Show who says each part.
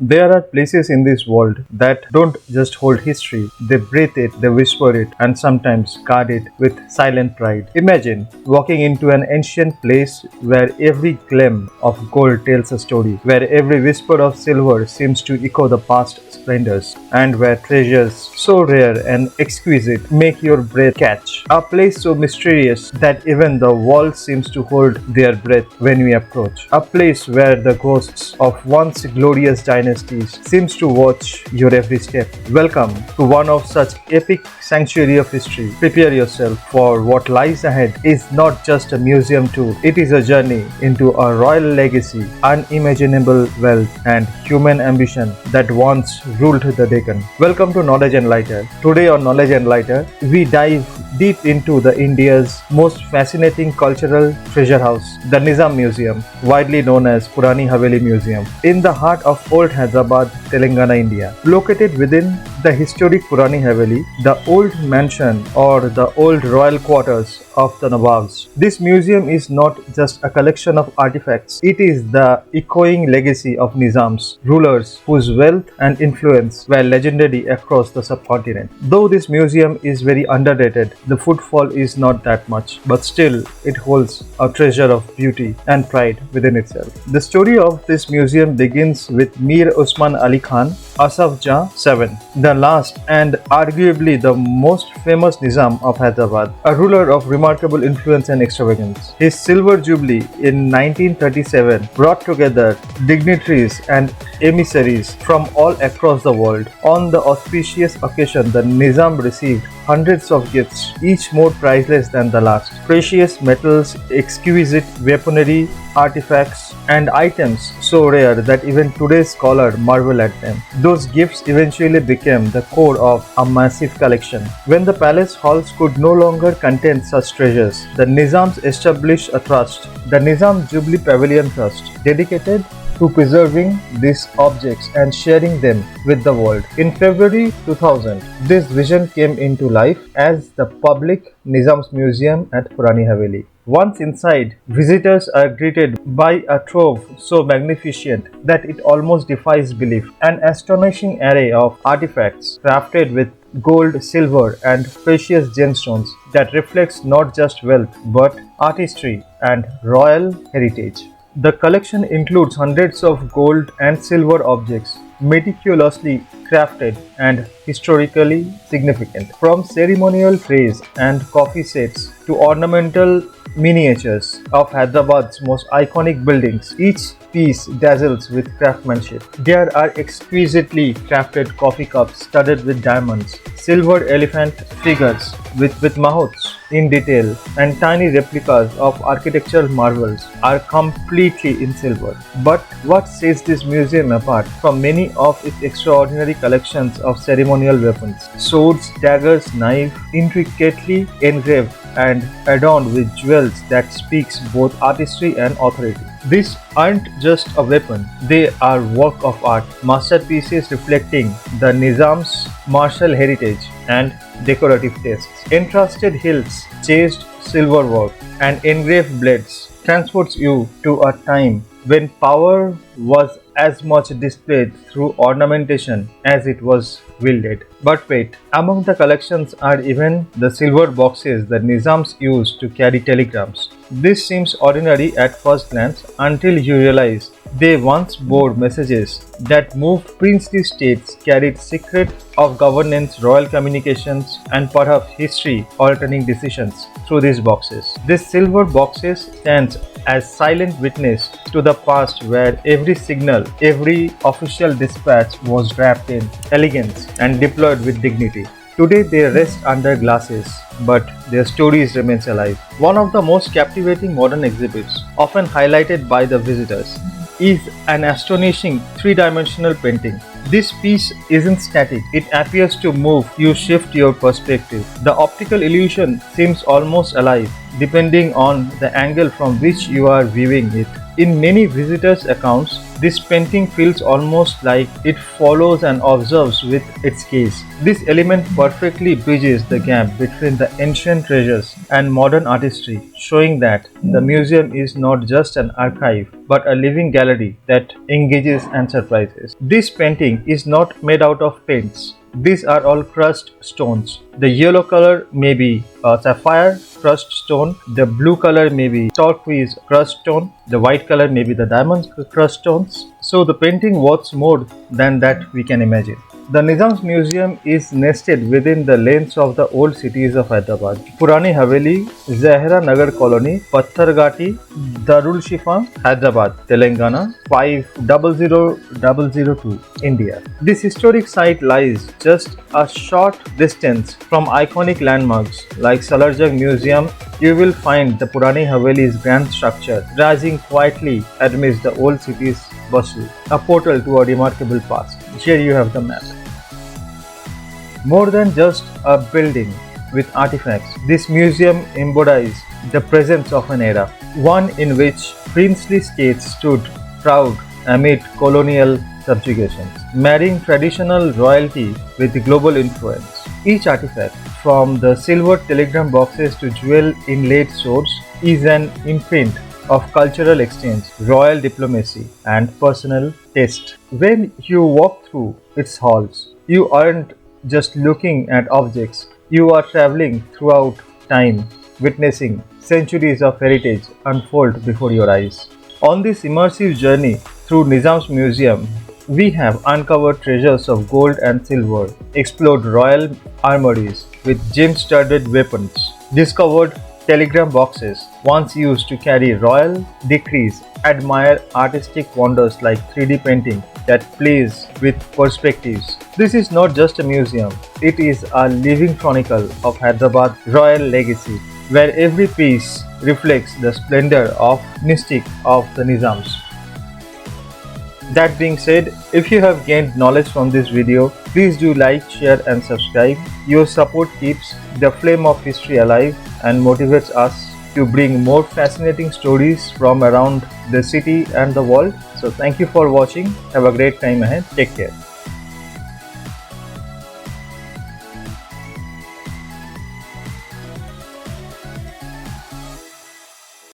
Speaker 1: There are places in this world that don't just hold history, they breathe it, they whisper it, and sometimes guard it with silent pride. Imagine walking into an ancient place where every gleam of gold tells a story, where every whisper of silver seems to echo the past splendors, and where treasures so rare and exquisite make your breath catch. A place so mysterious that even the walls seems to hold their breath when we approach. A place where the ghosts of once glorious dynasties seems to watch your every step. Welcome to one of such epic sanctuary of history. Prepare yourself for what lies ahead is not just a museum tour. It is a journey into a royal legacy, unimaginable wealth and human ambition that once ruled the Deccan. Welcome to Knowledge Enlighter. Today on Knowledge Enlighter, we dive deep into the India's most fascinating cultural treasure house, the Nizam Museum, widely known as Purani Haveli Museum, in the heart of Old Hyderabad, Telangana, India. Located within the historic Purani Haveli, the old mansion or the old royal quarters of the Nawabs. This museum is not just a collection of artifacts, it is the echoing legacy of Nizams, rulers whose wealth and influence were legendary across the subcontinent. Though this museum is very underrated, the footfall is not that much, but still it holds a treasure of beauty and pride within itself. The story of this museum begins with Mir Usman Ali Khan, Asaf Jah VII, the last and arguably the most famous Nizam of Hyderabad, a ruler of remarkable influence and extravagance. His silver jubilee in 1937 brought together dignitaries and emissaries from all across the world. On the auspicious occasion, the Nizam received hundreds of gifts, each more priceless than the last. Precious metals, exquisite weaponry, artifacts, and items so rare that even today's scholars marvel at them. Those gifts eventually became the core of a massive collection. When the palace halls could no longer contain such treasures, the Nizams established a trust, the Nizam Jubilee Pavilion Trust, dedicated to preserving these objects and sharing them with the world. In February 2000, this vision came into life as the public Nizams Museum at Purani Haveli. Once inside, visitors are greeted by a trove so magnificent that it almost defies belief. An astonishing array of artifacts crafted with gold, silver, and precious gemstones that reflects not just wealth but artistry and royal heritage. The collection includes hundreds of gold and silver objects, meticulously crafted and historically significant. From ceremonial trays and coffee sets to ornamental miniatures of Hyderabad's most iconic buildings, each piece dazzles with craftsmanship. There are exquisitely crafted coffee cups studded with diamonds, silver elephant figures with mahouts in detail, and tiny replicas of architectural marvels are completely in silver. But what sets this museum apart from many of its extraordinary collections of ceremonial weapons? Swords, daggers, knives, intricately engraved and adorned with jewels that speaks both artistry and authority. These aren't just a weapon, they are work of art, masterpieces reflecting the Nizam's martial heritage and decorative tastes. Encrusted hilts, chased silver work, and engraved blades transports you to a time when power was as much displayed through ornamentation as it was wielded. But wait, among the collections are even the silver boxes the Nizams used to carry telegrams. This seems ordinary at first glance until you realize they once bore messages that moved princely states, carried secret of governance, royal communications, and perhaps history altering decisions through these boxes. These silver boxes stands as silent witness to the past where every signal, every official dispatch was wrapped in elegance and deployed with dignity. Today they rest under glasses, but their stories remain alive. One of the most captivating modern exhibits, often highlighted by the visitors, is an astonishing three-dimensional painting. This piece isn't static, it appears to move, you shift your perspective. The optical illusion seems almost alive, depending on the angle from which you are viewing it. In many visitors' accounts, this painting feels almost like it follows and observes with its gaze. This element perfectly bridges the gap between the ancient treasures and modern artistry, showing that the museum is not just an archive but a living gallery that engages and surprises. This painting is not made out of paints. These are all crushed stones. The yellow color may be a sapphire crushed stone, the blue color may be turquoise crushed stone, the white color may be the diamond crushed stones. So the painting works more than that we can imagine. The Nizams Museum is nested within the lanes of the old cities of Hyderabad. Purani Haveli, Zahra Nagar Colony, Patharghati, Darul Shifa, Hyderabad, Telangana, 500002, India. This historic site lies just a short distance from iconic landmarks like Salarjung Museum. You will find the Purani Haveli's grand structure rising quietly amidst the old city's bustle, a portal to a remarkable past. Here you have the map. More than just a building with artifacts, this museum embodies the presence of an era, one in which princely states stood proud amid colonial subjugations, marrying traditional royalty with global influence. Each artifact, from the silver telegram boxes to jewel-inlaid swords, is an imprint of cultural exchange, royal diplomacy, and personal taste. When you walk through its halls, you aren't just looking at objects, you are traveling throughout time, witnessing centuries of heritage unfold before your eyes. On this immersive journey through Nizam's Museum, we have uncovered treasures of gold and silver, explored royal armories with gem-studded weapons, discovered telegram boxes once used to carry royal decrees, admire artistic wonders like 3D painting that plays with perspectives. This is not just a museum, it is a living chronicle of Hyderabad royal legacy, where every piece reflects the splendor of mystic of the Nizams. That being said, if you have gained knowledge from this video, please do like, share and subscribe. Your support keeps the flame of history alive and motivates us to bring more fascinating stories from around the city and the world. So thank you for watching. Have a great time ahead. Take care.